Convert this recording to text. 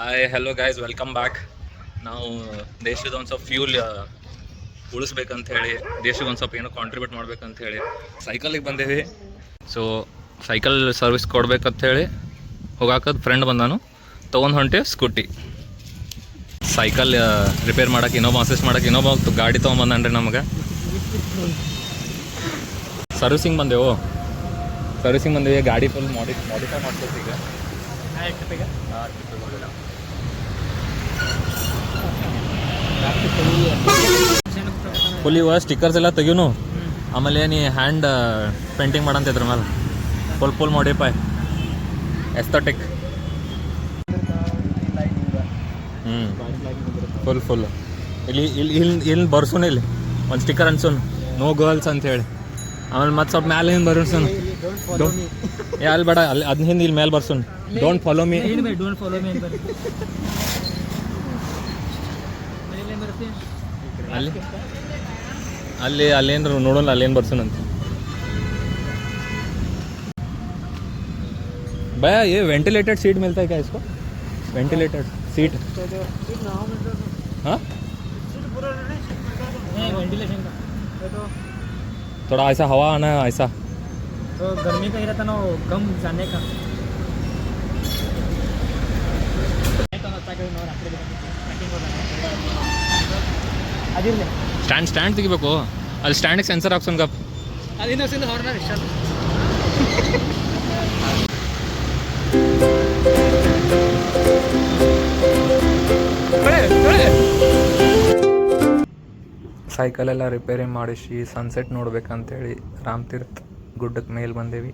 Hi hello guys, welcome back. ನಾವು ದೇಶದ ಒಂದು ಸ್ವಲ್ಪ ಫ್ಯೂಲ್ ಉಳಿಸ್ಬೇಕಂತ ಹೇಳಿ, ದೇಶಕ್ಕೆ ಒಂದು ಸ್ವಲ್ಪ ಏನೋ ಕಾಂಟ್ರಿಬ್ಯೂಟ್ ಮಾಡ್ಬೇಕಂತ ಹೇಳಿ ಸೈಕಲಿಗೆ ಬಂದೇವಿ. ಸೊ ಸೈಕಲ್ ಸರ್ವಿಸ್ ಕೊಡ್ಬೇಕಂತ ಹೇಳಿ ಹೋಗಾಕದ ಫ್ರೆಂಡ್ ಬಂದಾನು, ತೊಗೊಂಡು ಹೊಂಟೆ ಸ್ಕೂಟಿ. ಸೈಕಲ್ ರಿಪೇರ್ ಮಾಡೋಕೆ ಇನ್ನೊಬ್ಬ ಅಸಿಸ್ಟ್ ಮಾಡೋಕೆ ಇನ್ನೊಬ್ಬ ಗಾಡಿ ತೊಗೊಂಬಂದನ್ರಿ ನಮಗೆ. ಸರ್ವಿಸಿಂಗ್ ಬಂದೆವು ಗಾಡಿ ಫುಲ್ ಮಾಡಿಫೈ ಮಾಡ್ತೀವಿ ಈಗ. ಫುಲ್ ಇವ ಸ್ಟಿಕ್ಕರ್ಸ್ ಎಲ್ಲ ತೆಗಿನು, ಆಮೇಲೆ ನೀ ಹ್ಯಾಂಡ್ ಪೇಂಟಿಂಗ್ ಮಾಡಂತಿದ್ರ ಮೇಲೆ ಫುಲ್ ಮಾಡಿಫೈ ಎಸ್ಥೆಟಿಕ್. ಫುಲ್ ಇಲ್ಲಿ ಬರ್ಸೋಣ, ಇಲ್ಲಿ ಒಂದು ಸ್ಟಿಕ್ಕರ್ ಅನ್ಸೋನು, ನೋ ಗರ್ಲ್ಸ್ ಅಂತ ಹೇಳಿ. ಆಮೇಲೆ ಮತ್ತೆ ಸ್ವಲ್ಪ ಮ್ಯಾಲೆ ಹಿಂದೆ ಬರ್ಸೋನು, ಅಲ್ಲಿ ಬೇಡ, ಅಲ್ಲಿ ಅದ್ ಹಿಂದೆ ಇಲ್ಲಿ ಮೇಲೆ ಬರ್ಸೋನು, ಡೋಂಟ್ ಫಾಲೋ ಮೀ. ಅಲ್ಲೇನು ನೋಡೋಣ, ಅಲ್ಲೇನು ಬರ್ಸೋಣಂತ. भैया ये वेंटिलेटेड सीट मिलता है क्या इसको? Ventilated seat? हाँ, वेंटिलेशन का थोड़ा ऐसा हवा आना है, ऐसा तो गर्मी का ही रहता ना, कम जाने का. ಸ್ಟ್ಯಾಂಡ್ ತೆಗಿಬೇಕು, ಅಲ್ಲಿ ಸ್ಟ್ಯಾಂಡಿಗೆ ಸೆನ್ಸರ್ ಹಾಕ್ಸೋನ್ ಗಪ್. ಸೈಕಲೆಲ್ಲ ರಿಪೇರಿ ಮಾಡಿಸಿ ಸನ್ಸೆಟ್ ನೋಡ್ಬೇಕಂತೇಳಿ ರಾಮತೀರ್ಥ ಗುಡ್ಡಕ್ಕೆ ಮೇಲೆ ಬಂದೇವಿ.